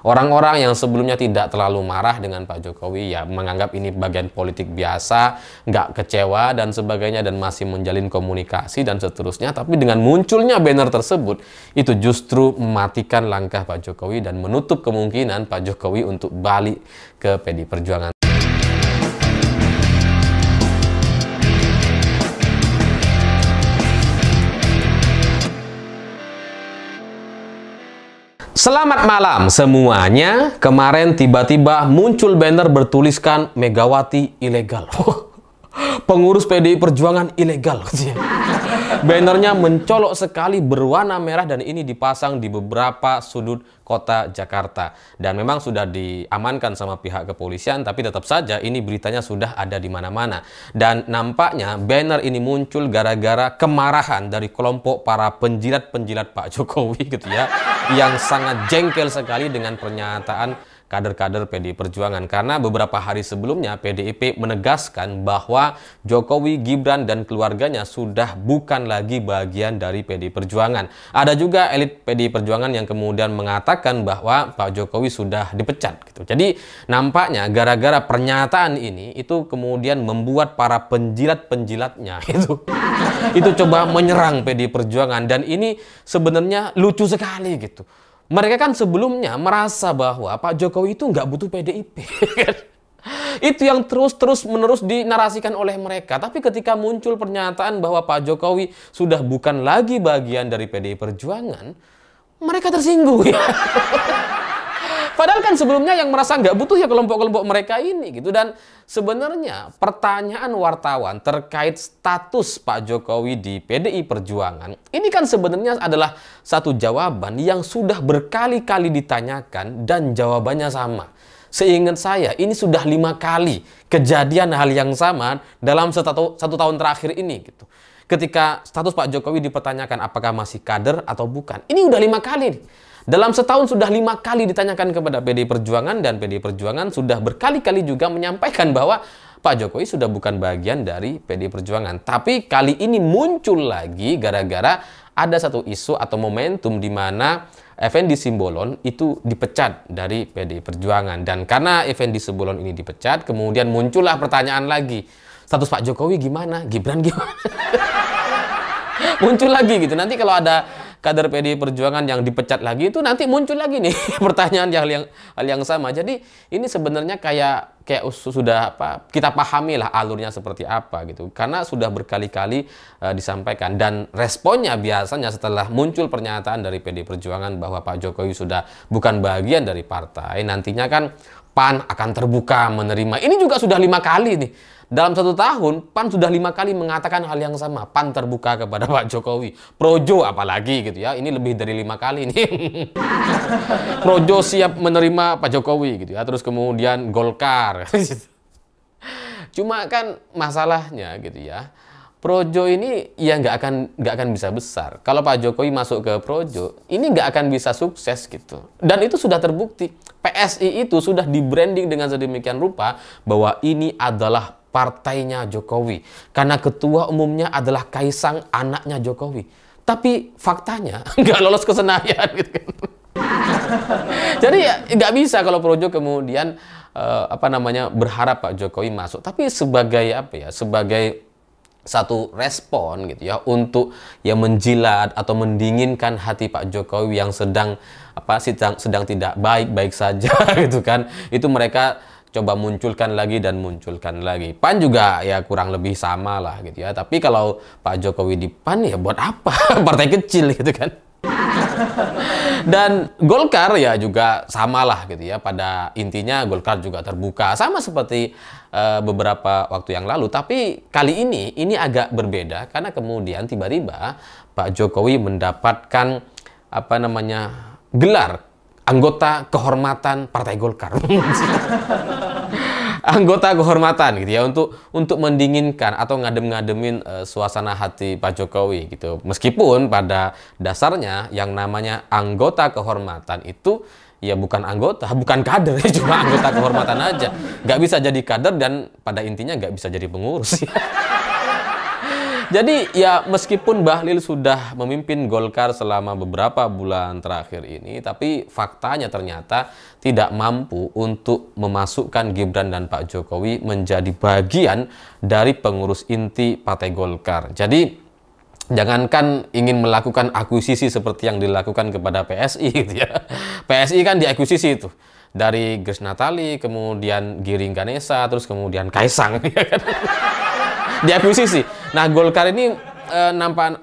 Orang-orang yang sebelumnya tidak terlalu marah dengan Pak Jokowi ya menganggap ini bagian politik biasa, nggak kecewa dan sebagainya dan masih menjalin komunikasi dan seterusnya. Tapi dengan munculnya banner tersebut, itu justru mematikan langkah Pak Jokowi dan menutup kemungkinan Pak Jokowi untuk balik ke PDI Perjuangan. Selamat malam semuanya. Kemarin tiba-tiba muncul banner bertuliskan Megawati ilegal. Pengurus PDI Perjuangan ilegal. Bannernya mencolok sekali berwarna merah dan ini dipasang di beberapa sudut kota Jakarta. Dan memang sudah diamankan sama pihak kepolisian, tapi tetap saja ini beritanya sudah ada di mana-mana. Dan nampaknya banner ini muncul gara-gara kemarahan dari kelompok para penjilat-penjilat Pak Jokowi gitu ya, yang sangat jengkel sekali dengan pernyataan kader-kader PDI Perjuangan. Karena beberapa hari sebelumnya PDIP menegaskan bahwa Jokowi, Gibran, dan keluarganya sudah bukan lagi bagian dari PDI Perjuangan. Ada juga elit PDI Perjuangan yang kemudian mengatakan bahwa Pak Jokowi sudah dipecat gitu. Jadi nampaknya gara-gara pernyataan ini itu kemudian membuat para penjilat-penjilatnya itu coba menyerang PDI Perjuangan, dan ini sebenarnya lucu sekali gitu. Mereka kan sebelumnya merasa bahwa Pak Jokowi itu nggak butuh PDIP. Itu yang terus-menerus dinarasikan oleh mereka. Tapi ketika muncul pernyataan bahwa Pak Jokowi sudah bukan lagi bagian dari PDI Perjuangan, mereka tersinggung ya. Padahal kan sebelumnya yang merasa nggak butuh ya kelompok-kelompok mereka ini gitu. Dan sebenarnya pertanyaan wartawan terkait status Pak Jokowi di PDI Perjuangan ini kan sebenarnya adalah satu jawaban yang sudah berkali-kali ditanyakan dan jawabannya sama. Seingat saya ini sudah 5 kali kejadian hal yang sama dalam satu tahun terakhir ini gitu. Ketika status Pak Jokowi dipertanyakan apakah masih kader atau bukan. Ini udah 5 kali nih. Dalam setahun sudah 5 kali ditanyakan kepada PDI Perjuangan, dan PDI Perjuangan sudah berkali-kali juga menyampaikan bahwa Pak Jokowi sudah bukan bagian dari PDI Perjuangan. Tapi kali ini muncul lagi gara-gara ada satu isu atau momentum di mana Effendi Simbolon itu dipecat dari PDI Perjuangan. Dan karena Effendi Simbolon ini dipecat, kemudian muncullah pertanyaan lagi. Status Pak Jokowi gimana? Gibran gimana? Muncul lagi gitu. Nanti kalau ada kader PDI Perjuangan yang dipecat lagi, itu nanti muncul lagi nih pertanyaan hal yang sama. Jadi ini sebenarnya kayak sudah kita pahami lah alurnya seperti apa gitu. Karena sudah berkali-kali disampaikan, dan responnya biasanya setelah muncul pernyataan dari PDI Perjuangan bahwa Pak Jokowi sudah bukan bagian dari partai, nantinya kan PAN akan terbuka menerima. Ini juga sudah 5 kali nih. Dalam 1 tahun, PAN sudah 5 kali mengatakan hal yang sama. PAN terbuka kepada Pak Jokowi. Projo apalagi gitu ya. Ini lebih dari 5 kali nih. Projo siap menerima Pak Jokowi gitu ya. Terus kemudian Golkar. Cuma kan masalahnya gitu ya. Projo ini ya nggak akan bisa besar. Kalau Pak Jokowi masuk ke Projo, ini nggak akan bisa sukses gitu. Dan itu sudah terbukti. PSI itu sudah di-branding dengan sedemikian rupa bahwa ini adalah partainya Jokowi. Karena ketua umumnya adalah Kaisang, anaknya Jokowi. Tapi faktanya nggak lolos ke Senayan gitu kan. Jadi ya nggak bisa kalau Projo kemudian berharap Pak Jokowi masuk. Tapi sebagai sebagai satu respon gitu ya untuk ya menjilat atau mendinginkan hati Pak Jokowi yang sedang tidak baik-baik saja gitu kan. Itu mereka coba munculkan lagi dan munculkan lagi. PAN juga ya kurang lebih sama lah gitu ya. Tapi kalau Pak Jokowi di PAN ya buat apa? Partai kecil gitu kan. Dan Golkar ya juga samalah gitu ya. Pada intinya Golkar juga terbuka sama seperti beberapa waktu yang lalu. Tapi kali ini agak berbeda karena kemudian tiba-tiba Pak Jokowi mendapatkan gelar anggota kehormatan Partai Golkar. Anggota kehormatan gitu ya untuk mendinginkan atau ngadem-ngademin suasana hati Pak Jokowi gitu. Meskipun pada dasarnya yang namanya anggota kehormatan itu ya bukan anggota, bukan kader, cuma anggota kehormatan aja. Nggak bisa jadi kader dan pada intinya nggak bisa jadi pengurus. Jadi ya meskipun Bahlil sudah memimpin Golkar selama beberapa bulan terakhir ini, tapi faktanya ternyata tidak mampu untuk memasukkan Gibran dan Pak Jokowi menjadi bagian dari pengurus inti Partai Golkar. Jadi jangankan ingin melakukan akuisisi seperti yang dilakukan kepada PSI gitu ya. PSI kan diakuisisi itu. Dari Grace Natali, kemudian Giring Ganesa, terus kemudian Kaisang. Diakuisisi. Nah, Golkar ini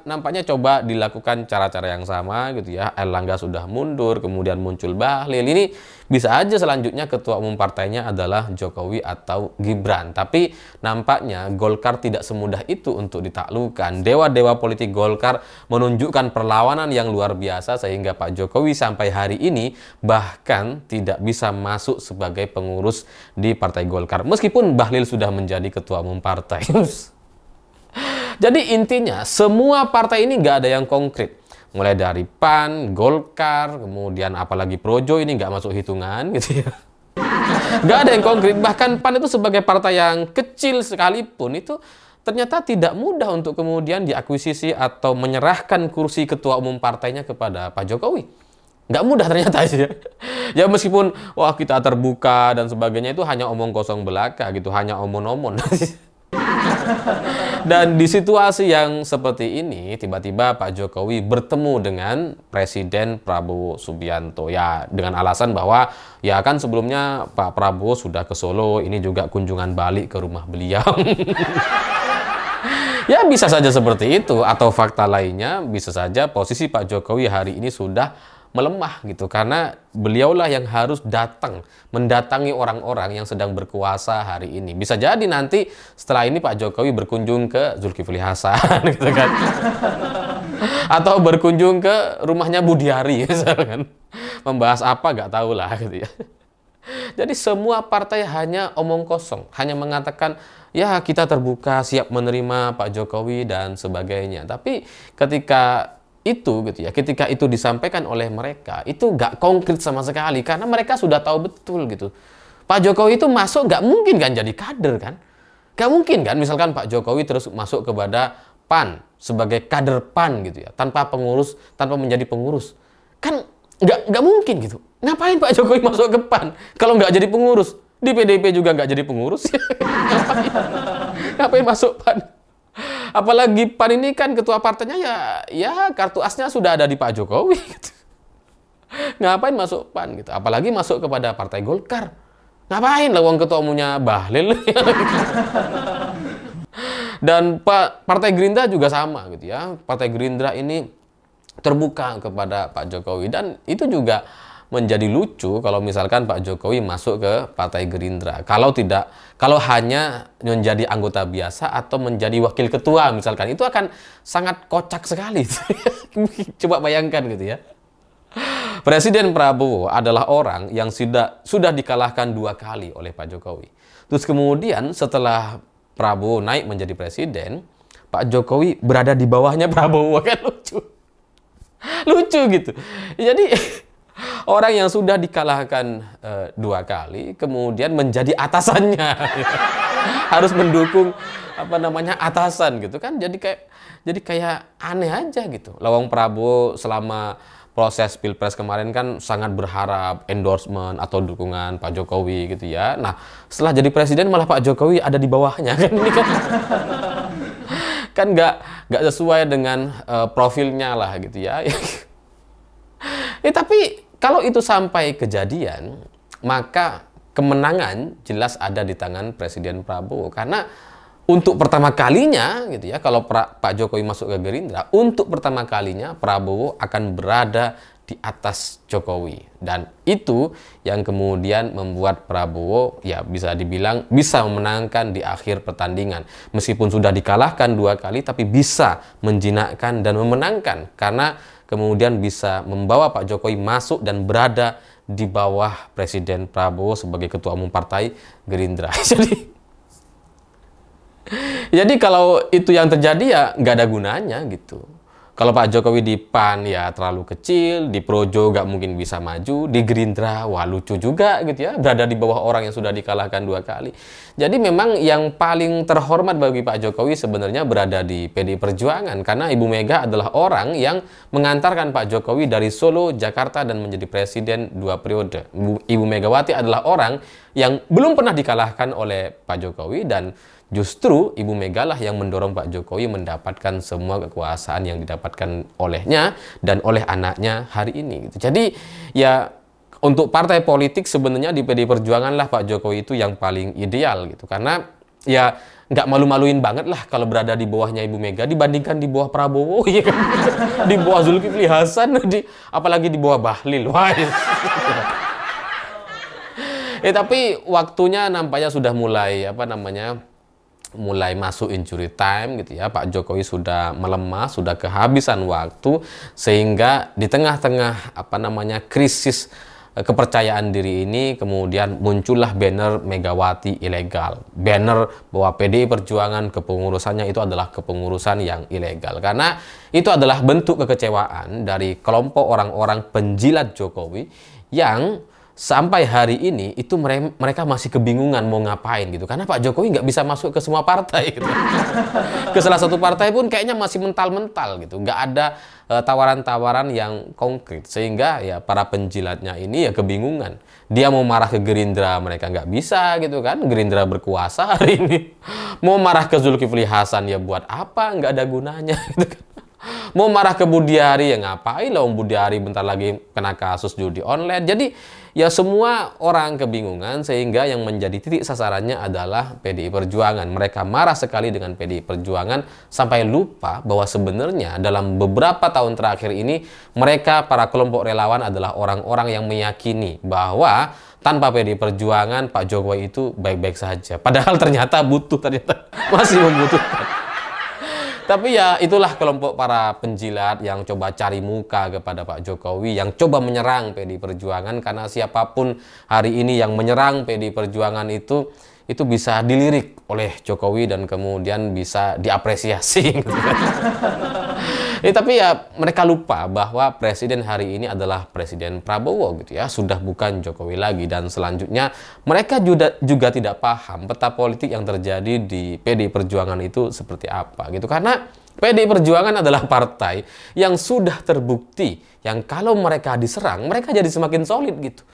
nampaknya coba dilakukan cara-cara yang sama gitu ya. Erlangga sudah mundur, kemudian muncul Bahlil. Ini bisa aja selanjutnya ketua umum partainya adalah Jokowi atau Gibran. Tapi nampaknya Golkar tidak semudah itu untuk ditaklukkan. Dewa-dewa politik Golkar menunjukkan perlawanan yang luar biasa sehingga Pak Jokowi sampai hari ini bahkan tidak bisa masuk sebagai pengurus di Partai Golkar. Meskipun Bahlil sudah menjadi ketua umum partai. Jadi intinya semua partai ini nggak ada yang konkret. Mulai dari PAN, Golkar, kemudian apalagi Projo ini nggak masuk hitungan gitu ya. Nggak ada yang konkret. Bahkan PAN itu sebagai partai yang kecil sekalipun itu ternyata tidak mudah untuk kemudian diakuisisi atau menyerahkan kursi ketua umum partainya kepada Pak Jokowi. Nggak mudah ternyata ya. Ya meskipun wah kita terbuka dan sebagainya itu hanya omong kosong belaka gitu, hanya omon-omon. Dan di situasi yang seperti ini, tiba-tiba Pak Jokowi bertemu dengan Presiden Prabowo Subianto. Ya, dengan alasan bahwa ya kan sebelumnya Pak Prabowo sudah ke Solo, ini juga kunjungan balik ke rumah beliau. Ya, bisa saja seperti itu. Atau fakta lainnya, bisa saja posisi Pak Jokowi hari ini sudah melemah gitu karena beliaulah yang harus mendatangi orang-orang yang sedang berkuasa hari ini. Bisa jadi nanti setelah ini Pak Jokowi berkunjung ke Zulkifli Hasan gitu kan. Atau berkunjung ke rumahnya Budiari misalkan. Membahas apa nggak tahu lah gitu ya. Jadi semua partai hanya omong kosong, hanya mengatakan ya kita terbuka, siap menerima Pak Jokowi dan sebagainya. Tapi ketika itu disampaikan oleh mereka, itu nggak konkret sama sekali karena mereka sudah tahu betul gitu. Pak Jokowi itu masuk nggak mungkin kan jadi kader kan? Nggak mungkin kan misalkan Pak Jokowi terus masuk kepada PAN sebagai kader PAN gitu ya, tanpa menjadi pengurus. Kan nggak mungkin gitu. Ngapain Pak Jokowi masuk ke PAN kalau nggak jadi pengurus? Di PDIP juga nggak jadi pengurus. Ngapain masuk PAN? Apalagi PAN ini kan ketua partainya ya kartu asnya sudah ada di Pak Jokowi gitu. Ngapain masuk PAN gitu? Apalagi masuk kepada Partai Golkar. Ngapain lah uang ketua umumnya Bahlil. Dan Partai Gerindra juga sama gitu ya. Partai Gerindra ini terbuka kepada Pak Jokowi dan itu juga menjadi lucu kalau misalkan Pak Jokowi masuk ke Partai Gerindra. Kalau hanya menjadi anggota biasa atau menjadi wakil ketua misalkan, itu akan sangat kocak sekali. Coba bayangkan gitu ya. Presiden Prabowo adalah orang yang sudah dikalahkan 2 kali oleh Pak Jokowi. Terus kemudian setelah Prabowo naik menjadi presiden, Pak Jokowi berada di bawahnya Prabowo, kan lucu. Lucu gitu. Jadi orang yang sudah dikalahkan 2 kali, kemudian menjadi atasannya, harus mendukung atasan gitu kan, jadi kayak aneh aja gitu. Lawang Prabowo selama proses Pilpres kemarin kan sangat berharap endorsement atau dukungan Pak Jokowi gitu ya. Nah setelah jadi presiden malah Pak Jokowi ada di bawahnya kan, ini kan nggak sesuai dengan profilnya lah gitu ya. Tapi kalau itu sampai kejadian, maka kemenangan jelas ada di tangan Presiden Prabowo. Karena untuk pertama kalinya, gitu ya, kalau Pak Jokowi masuk ke Gerindra, untuk pertama kalinya Prabowo akan berada di atas Jokowi. Dan itu yang kemudian membuat Prabowo, ya bisa dibilang, bisa memenangkan di akhir pertandingan. Meskipun sudah dikalahkan 2 kali, tapi bisa menjinakkan dan memenangkan. Karena kemudian bisa membawa Pak Jokowi masuk dan berada di bawah Presiden Prabowo sebagai Ketua Umum Partai Gerindra. Jadi kalau itu yang terjadi ya nggak ada gunanya gitu. Kalau Pak Jokowi di PAN ya terlalu kecil, di Projo nggak mungkin bisa maju, di Gerindra wah lucu juga gitu ya, berada di bawah orang yang sudah dikalahkan 2 kali. Jadi memang yang paling terhormat bagi Pak Jokowi sebenarnya berada di PDI Perjuangan, karena Ibu Mega adalah orang yang mengantarkan Pak Jokowi dari Solo, Jakarta dan menjadi presiden 2 periode. Ibu Megawati adalah orang yang belum pernah dikalahkan oleh Pak Jokowi, dan justru Ibu Mega lah yang mendorong Pak Jokowi mendapatkan semua kekuasaan yang didapatkan olehnya dan oleh anaknya hari ini. Gitu. Jadi ya untuk partai politik sebenarnya di PDI Perjuangan lah Pak Jokowi itu yang paling ideal gitu. Karena ya nggak malu-maluin banget lah kalau berada di bawahnya Ibu Mega dibandingkan di bawah Prabowo, ya kan? Di bawah Zulkifli Hasan, apalagi di bawah Bahlil. Wah, tapi waktunya nampaknya sudah mulai mulai masuk injury time gitu ya. Pak Jokowi sudah melemah, sudah kehabisan waktu, sehingga di tengah-tengah krisis kepercayaan diri ini kemudian muncullah banner Megawati ilegal. Banner bahwa PDI Perjuangan kepengurusannya itu adalah kepengurusan yang ilegal. Karena itu adalah bentuk kekecewaan dari kelompok orang-orang penjilat Jokowi yang sampai hari ini itu mereka masih kebingungan mau ngapain gitu, karena Pak Jokowi nggak bisa masuk ke semua partai gitu. Ke salah satu partai pun kayaknya masih mental-mental gitu, nggak ada tawaran-tawaran yang konkret, sehingga ya para penjilatnya ini ya kebingungan. Dia mau marah ke Gerindra mereka nggak bisa gitu kan, Gerindra berkuasa hari ini. Mau marah ke Zulkifli Hasan ya buat apa, nggak ada gunanya gitu kan. Mau marah ke Budiari ya ngapain lah, Budiari bentar lagi kena kasus judi online. Jadi ya semua orang kebingungan, sehingga yang menjadi titik sasarannya adalah PDI Perjuangan. Mereka marah sekali dengan PDI Perjuangan sampai lupa bahwa sebenarnya dalam beberapa tahun terakhir ini mereka para kelompok relawan adalah orang-orang yang meyakini bahwa tanpa PDI Perjuangan Pak Jokowi itu baik-baik saja. Padahal ternyata masih membutuhkan. Tapi ya itulah kelompok para penjilat yang coba cari muka kepada Pak Jokowi, yang coba menyerang PDI Perjuangan, karena siapapun hari ini yang menyerang PDI Perjuangan itu bisa dilirik oleh Jokowi dan kemudian bisa diapresiasi. Tapi ya mereka lupa bahwa presiden hari ini adalah Presiden Prabowo gitu ya, sudah bukan Jokowi lagi, dan selanjutnya mereka juga tidak paham peta politik yang terjadi di PDI Perjuangan itu seperti apa gitu, karena PDI Perjuangan adalah partai yang sudah terbukti yang kalau mereka diserang mereka jadi semakin solid gitu.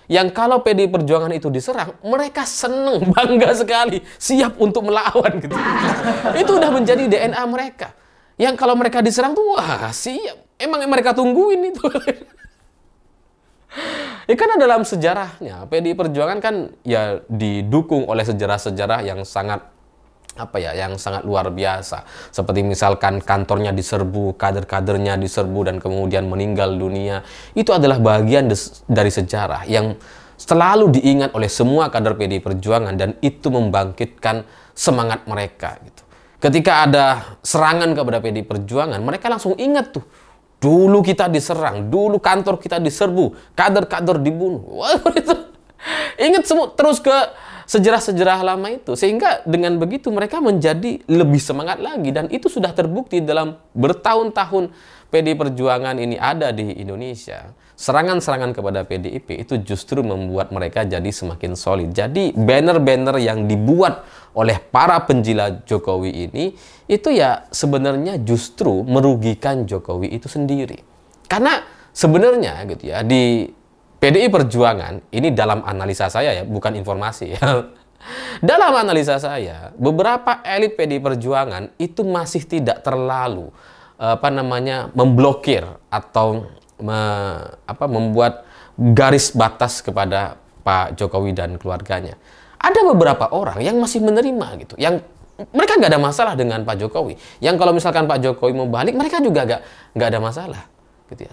Yang kalau PDI Perjuangan itu diserang, mereka seneng, bangga sekali, siap untuk melawan gitu. Itu udah menjadi DNA mereka. Yang kalau mereka diserang tuh, wah siap. Emang mereka tungguin itu. Ya karena dalam sejarahnya, PDI Perjuangan kan ya didukung oleh sejarah-sejarah yang sangat yang sangat luar biasa. Seperti misalkan kantornya diserbu, kader-kadernya diserbu dan kemudian meninggal dunia. Itu adalah bagian dari sejarah yang selalu diingat oleh semua kader PDI Perjuangan, dan itu membangkitkan semangat mereka gitu. Ketika ada serangan kepada PDI Perjuangan, mereka langsung ingat tuh, dulu kita diserang, dulu kantor kita diserbu, kader-kader dibunuh. Wah, itu ingat semua terus ke sejarah-sejarah lama itu, sehingga dengan begitu mereka menjadi lebih semangat lagi, dan itu sudah terbukti dalam bertahun-tahun PDI Perjuangan ini ada di Indonesia. Serangan-serangan kepada PDIP itu justru membuat mereka jadi semakin solid. Jadi banner-banner yang dibuat oleh para penjilat Jokowi ini itu ya sebenarnya justru merugikan Jokowi itu sendiri. Karena sebenarnya gitu ya, di PDI Perjuangan ini dalam analisa saya ya, bukan informasi ya. Dalam analisa saya, beberapa elit PDI Perjuangan itu masih tidak terlalu memblokir atau membuat garis batas kepada Pak Jokowi dan keluarganya. Ada beberapa orang yang masih menerima gitu, yang mereka nggak ada masalah dengan Pak Jokowi. Yang kalau misalkan Pak Jokowi mau balik, mereka juga nggak ada masalah. Gitu ya.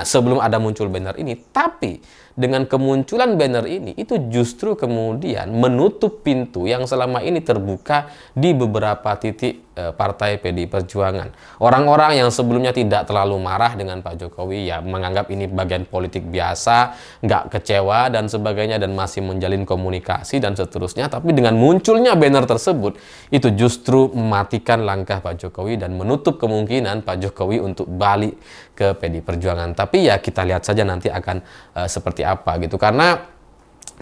Sebelum ada muncul banner ini, tapi dengan kemunculan banner ini, itu justru kemudian menutup pintu yang selama ini terbuka di beberapa titik partai PDI Perjuangan. Orang-orang yang sebelumnya tidak terlalu marah dengan Pak Jokowi, ya menganggap ini bagian politik biasa, nggak kecewa dan sebagainya, dan masih menjalin komunikasi dan seterusnya. Tapi dengan munculnya banner tersebut, itu justru mematikan langkah Pak Jokowi dan menutup kemungkinan Pak Jokowi untuk balik ke PDI Perjuangan. Tapi ya kita lihat saja nanti akan seperti apa gitu, karena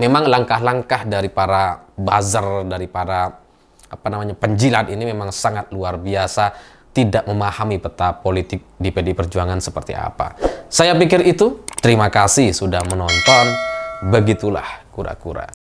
memang langkah-langkah dari para buzzer, dari para penjilat ini memang sangat luar biasa, tidak memahami peta politik di PDI Perjuangan seperti apa. Saya pikir itu. Terima kasih sudah menonton. Begitulah kura-kura.